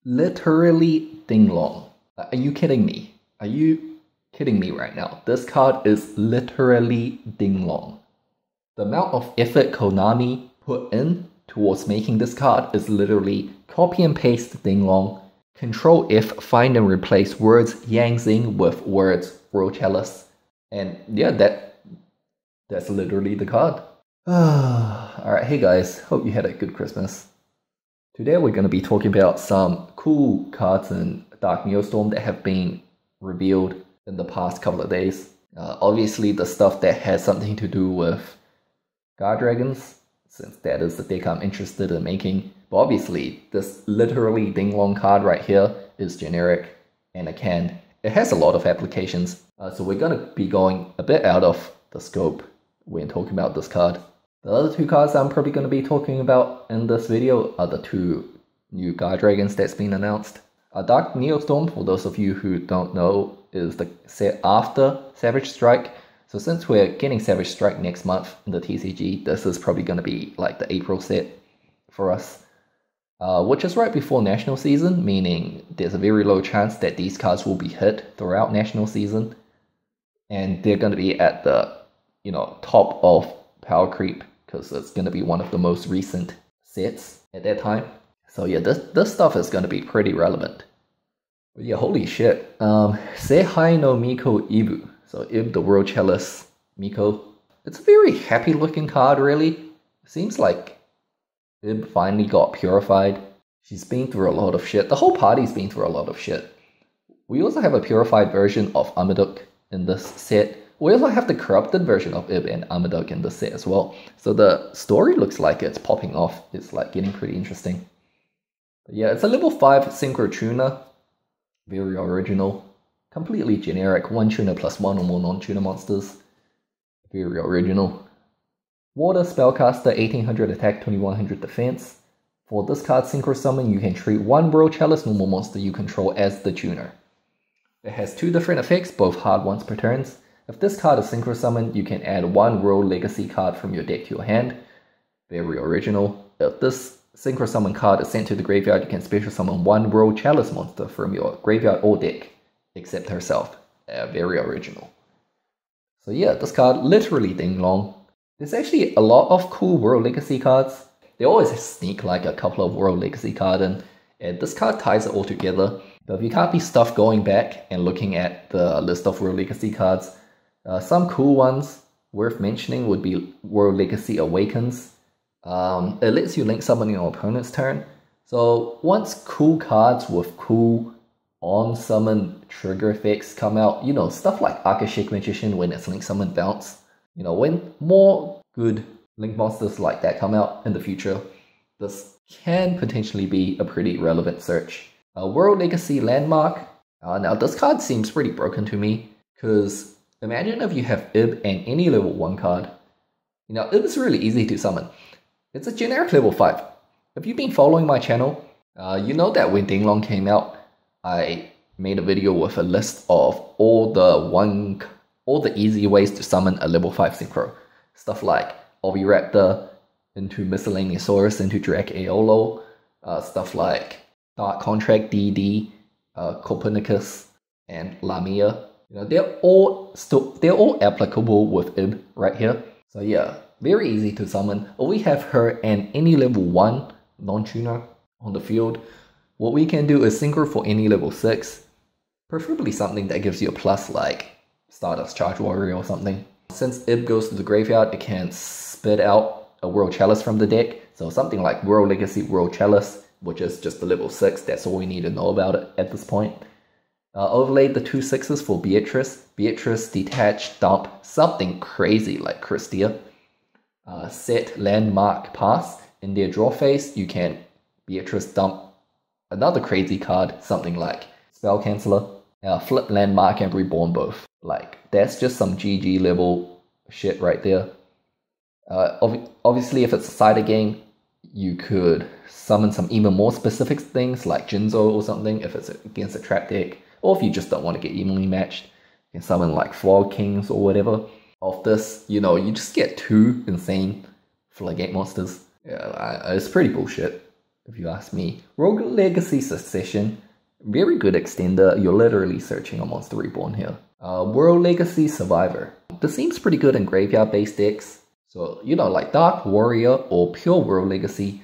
Literally ding long. Are you kidding me? Are you kidding me right now? This card is literally ding long. The amount of effort Konami put in towards making this card is literally copy and paste ding long. Control F, find and replace words Yang Zing with words World Chalice. And yeah, that's literally the card. Alright, hey guys, hope you had a good Christmas. Today we're going to be talking about some cool cards in Dark Neostorm that have been revealed in the past couple of days. Obviously the stuff that has something to do with Guardragons, since that is the deck I'm interested in making. But obviously, this literally ding long card right here is generic and a can. It has a lot of applications, so we're going to be going a bit out of the scope when talking about this card. The other two cards I'm probably going to be talking about in this video are the two new Guardragons that's been announced. Dark Neostorm, for those of you who don't know, is the set after Savage Strike. So since we're getting Savage Strike next month in the TCG, this is probably going to be like the April set for us. Which is right before National Season, meaning there's a very low chance that these cards will be hit throughout National Season. And they're going to be at the, top of Power Creep, because it's going to be one of the most recent sets at that time. So yeah, this stuff is going to be pretty relevant. But yeah, holy shit. Seihai no Miko Ibu. So Ib, the World Chalice Miko. It's a very happy looking card, really. It seems like Ib finally got purified. She's been through a lot of shit. The whole party's been through a lot of shit. We also have a purified version of Amaduk in this set. We also have the corrupted version of Ib and Amaduk in this set as well. So the story looks like it's popping off. It's like getting pretty interesting. But yeah, it's a level 5 Synchro tuner. Very original. Completely generic, 1 tuner plus 1 or more non-tuner monsters. Very original. Water Spellcaster, 1800 attack, 2100 defense. For this card Synchro Summon, you can treat 1 World Chalice normal monster you control as the tuner. It has 2 different effects, both hard once per turn. If this card is Synchro Summon, you can add 1 World Legacy card from your deck to your hand. Very original. If this Synchro Summon card is sent to the graveyard, you can special summon 1 World Chalice monster from your graveyard or deck, except herself. Very original. So yeah, this card literally ding long. There's actually a lot of cool World Legacy cards. They always sneak like a couple of World Legacy cards in, and this card ties it all together. But if you can't be stuffed going back and looking at the list of World Legacy cards, some cool ones worth mentioning would be World Legacy Awakens. It lets you link summon your opponent's turn. So once cool cards with cool on-summon trigger effects come out, stuff like Akashic Magician when it's link summon bounce, when more good link monsters like that come out in the future, this can potentially be a pretty relevant search. World Legacy Landmark. Now this card seems pretty broken to me, because imagine if you have Ib and any level 1 card. Ib is really easy to summon. It's a generic level 5. If you've been following my channel, you know that when Ding Long came out, I made a video with a list of all the easy ways to summon a level 5 Synchro. Stuff like Oviraptor into Miscellaneousaurus into Dracaiolo, stuff like Dark Contract DD, Copernicus, and Lamia. They're all applicable with Ib right here. So yeah, very easy to summon. We have her and any level 1 non-tuner on the field. What we can do is Synchro for any level 6, preferably something that gives you a plus like Stardust Charge Warrior or something. Since Ib goes to the graveyard, it can spit out a World Chalice from the deck. So something like World Legacy World Chalice, which is just a level 6, that's all we need to know about it at this point. Overlaid the 2 6s for Beatrice. Beatrice, detach, dump, something crazy like KRISTYA. Set Landmark Pass. In their draw phase, you can Beatrice dump another crazy card, something like Spell Canceller, flip Landmark and Reborn both. Like, that's just some GG level shit right there. Obviously, if it's a cider game, you could summon some even more specific things like Jinzo or something if it's against a trap deck. Or if you just don't want to get evenly matched, you can summon like Flog Kings or whatever. Of this, you just get 2 insane Floodgate monsters. Yeah, it's pretty bullshit. if you ask me. Rogue Legacy Succession, very good extender. You're literally searching a Monster Reborn here. World Legacy Survivor. This seems pretty good in graveyard-based decks. So, you know, like Dark Warrior or Pure World Legacy,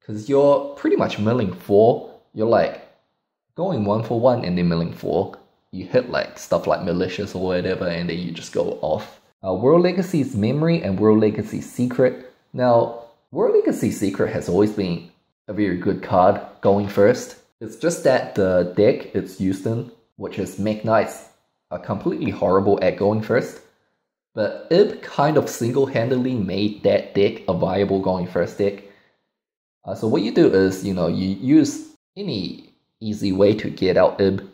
because you're pretty much milling 4. You're like going 1 for 1 and then milling 4. You hit like stuff like Malicious or whatever, and then you just go off. World Legacy's Memory and World Legacy's Secret. Now, World Legacy Secret has always been a very good card going first. It's just that the deck it's used in, which is Mech Knights, are completely horrible at going first. But Ib kind of single-handedly made that deck a viable going first deck. So what you do is, you know, you use any easy way to get out Ib.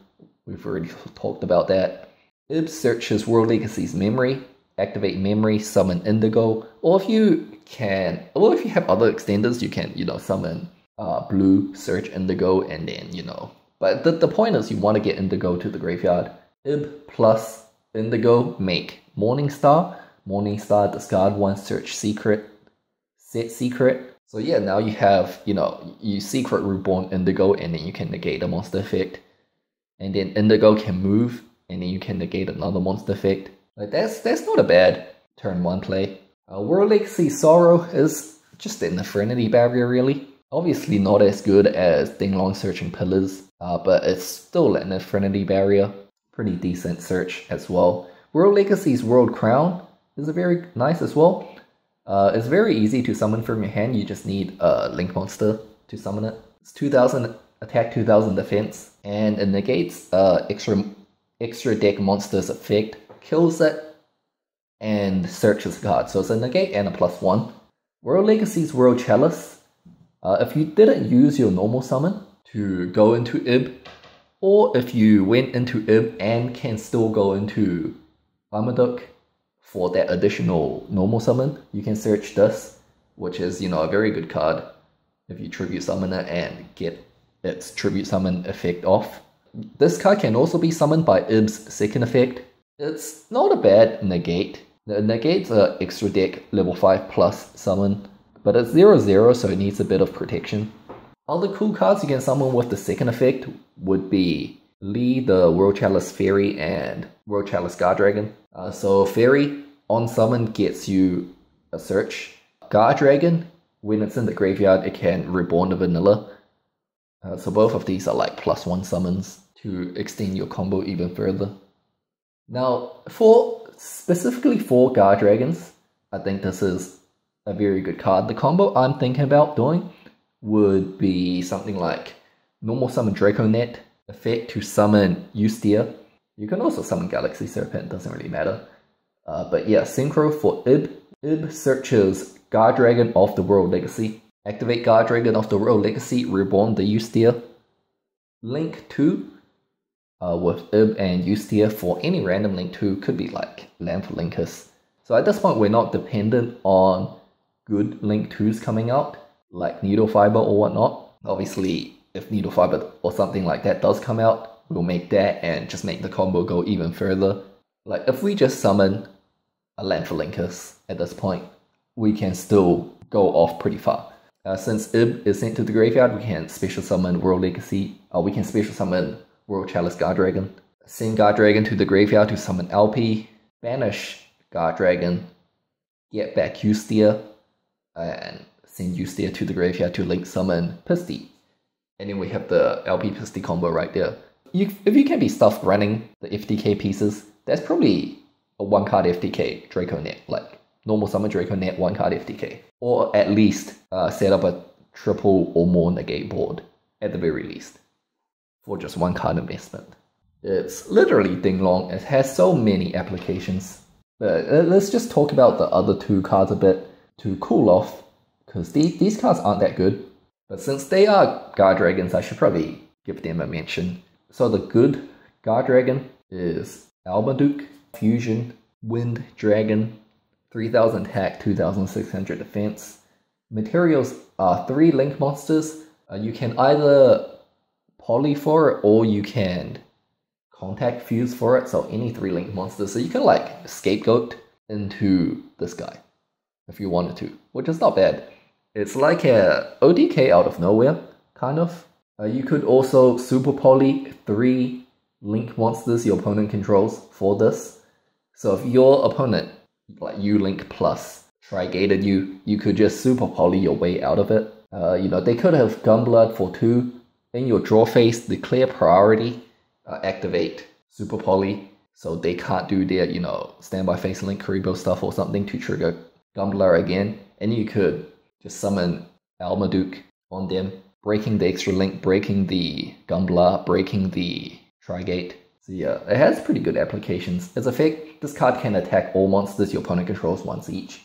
We've already talked about that. Ib searches World Legacy's Memory, activate Memory, summon Indigo, or if you have other extenders, you can, you know, summon Blue, search Indigo, and then, you know. But the point is you want to get Indigo to the graveyard. Ib plus Indigo make Morningstar. Morningstar, discard 1, search Secret, set Secret. So yeah, now you have, you know, you Secret Reborn Indigo, and then you can negate a monster effect. And then Indigo can move, and then you can negate another monster effect. Like that's not a bad turn 1 play. World Legacy Sorrow is just an Affinity Barrier really. Obviously not as good as Dinglong Searching Pillars, but it's still an Affinity Barrier. Pretty decent search as well. World Legacy's World Crown is very nice as well. It's very easy to summon from your hand. You just need a Link Monster to summon it. It's 2000 attack, 2000 defense, and it negates extra deck monster's effect, kills it, and searches a card. So it's a negate and a +1. World Legacy's World Chalice. If you didn't use your normal summon to go into Ib, or if you went into Ib and can still go into Armaduke for that additional normal summon, you can search this, which is, you know, a very good card if you tribute summon it and get its tribute summon effect off. This card can also be summoned by Ib's second effect. It's not a bad negate. The negate's a extra deck level 5+ summon, but it's 0/0, so it needs a bit of protection. Other cool cards you can summon with the second effect would be Lee, the World Chalice Fairy, and World Chalice Guardragon. So Fairy on summon gets you a search. Guardragon, when it's in the graveyard, it can reborn the vanilla. So both of these are like +1 summons to extend your combo even further. Now, specifically for Guardragons, I think this is a very good card. The combo I'm thinking about doing would be something like normal summon DRACONNET, effect to summon Ustia. You can also summon Galaxy Serpent, doesn't really matter. But yeah, Synchro for Ib. Ib searches Guardragon of the World Legacy. Activate Guardragon of the World Legacy, reborn the Ustia. Link 2 with Ib and Ustia for any random Link 2, could be like Lamphalinkus. So at this point, we're not dependent on good Link 2s coming out, like Needle Fiber or whatnot. Obviously, if Needle Fiber or something like that does come out, we'll make that and just make the combo go even further. Like if we just summon a Lamphalinkus at this point, we can still go off pretty far. Since Ib is sent to the graveyard, we can special summon World Legacy. We can special summon World Chalice Guardragon. Send Guardragon to the graveyard to summon LP. Banish Guardragon. Get back Ustia. And send Ustia to the graveyard to link summon Pisty. And then we have the LP Pisty combo right there. If you can be stuffed running the FTK pieces, that's probably a 1-card FTK DRACONNET. Like normal summon DRACONNET, 1-card FTK. Or at least set up a triple or more negate board at the very least for just 1-card investment. It's literally Dinglong. It has so many applications. But let's just talk about the other 2 cards a bit to cool off, because these cards aren't that good. But since they are Guardragons, I should probably give them a mention. So the good Guardragon is Armaduke, Fusion, Wind Dragon, 3000 attack, 2600 defense. Materials are 3 Link monsters. You can either poly for it or you can contact fuse for it. So any 3 Link monsters. So you can like scapegoat into this guy if you wanted to, which is not bad. It's like a OTK out of nowhere, kind of. You could also super poly 3 link monsters your opponent controls for this. So if your opponent, like you link plus, trigated you could just super poly your way out of it. You know, they could have Gunblood for 2. In your draw phase, declare priority, activate super poly, so they can't do their, you know, standby phase link Karibo stuff or something to trigger Gunblood again. And you could just summon Almaduke on them, breaking the extra link, breaking the Gunblood, breaking the Trigate. So yeah, it has pretty good applications. As a fact, this card can attack all monsters your opponent controls once each.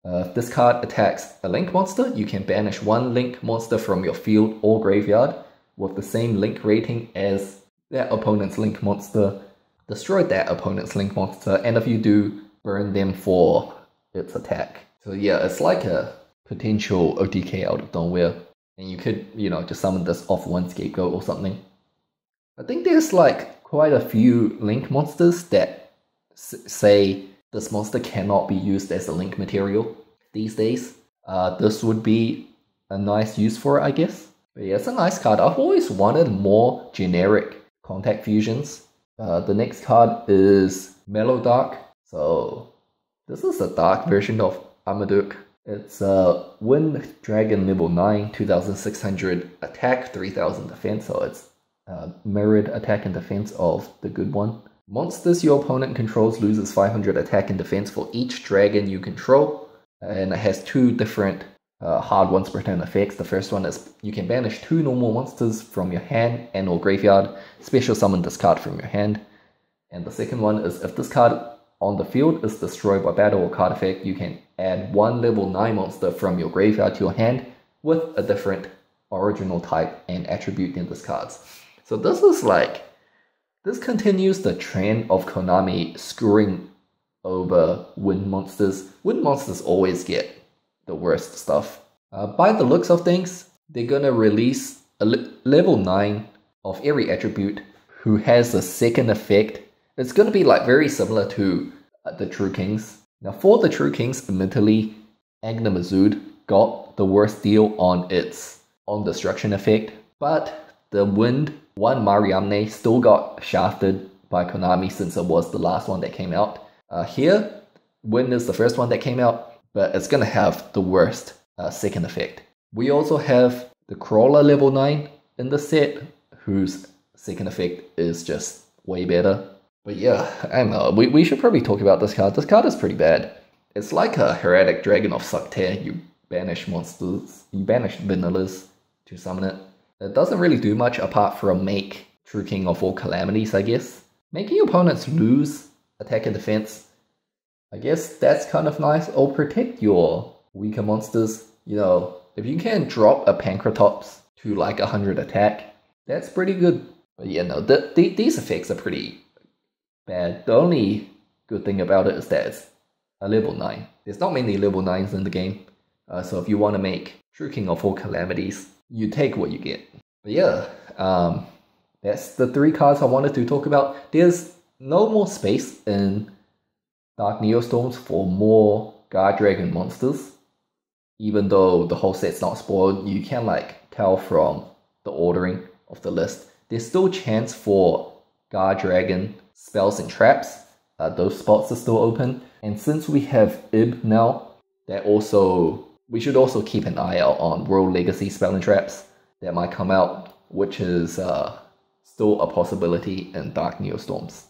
If this card attacks a link monster, you can banish 1 link monster from your field or graveyard with the same link rating as that opponent's link monster. Destroy that opponent's link monster, and if you do, burn them for its attack. So yeah, it's like a potential OTK out of nowhere, and you could, you know, just summon this off 1 scapegoat or something. I think there's like quite a few link monsters that say this monster cannot be used as a link material these days. This would be a nice use for it, I guess. But yeah, it's a nice card. I've always wanted more generic contact fusions. The next card is Mellow Dark. So this is a dark version of Armaduke. It's Wind Dragon level 9, 2600 attack, 3000 defense. So it's mirrored attack and defense of the good one. Monsters your opponent controls loses 500 attack and defense for each dragon you control, and it has 2 different hard once per turn effects. The first one is you can banish 2 normal monsters from your hand and or graveyard, special summon this card from your hand. And the second one is if this card on the field is destroyed by battle or card effect, you can add 1 level 9 monster from your graveyard to your hand with a different original type and attribute than this card's. So this is like, this continues the trend of Konami screwing over wind monsters. Wind monsters always get the worst stuff. By the looks of things, they're gonna release a level 9 of every attribute who has a second effect. It's gonna be like very similar to the True Kings. Now for the True Kings, admittedly, Agna Mazud got the worst deal on its on destruction effect, but the Wind 1 Mariamne still got shafted by Konami since it was the last one that came out. Here, Wind is the first one that came out, but it's gonna have the worst second effect. We also have the Crawler level 9 in the set, whose second effect is just way better. But yeah, I don't know, we should probably talk about this card. This card is pretty bad. It's like a Heretic Dragon of Successsion. You banish monsters, you banish vanillas to summon it. It doesn't really do much apart from make True King of all calamities, I guess. Making your opponents lose attack and defense, I guess that's kind of nice. Or protect your weaker monsters. You know, if you can drop a Pancratops to like 100 attack, that's pretty good. But yeah, no, these effects are pretty bad. The only good thing about it is that it's a level 9. There's not many level 9s in the game. So if you want to make True King of all calamities, you take what you get. But yeah, that's the 3 cards I wanted to talk about. There's no more space in Dark Neostorms for more Guardragon monsters. Even though the whole set's not spoiled, you can like tell from the ordering of the list. There's still chance for Guardragon spells and traps. Those spots are still open. And since we have Ib now, we should also keep an eye out on World Legacy spell and traps that might come out, which is still a possibility in Dark Neostorms.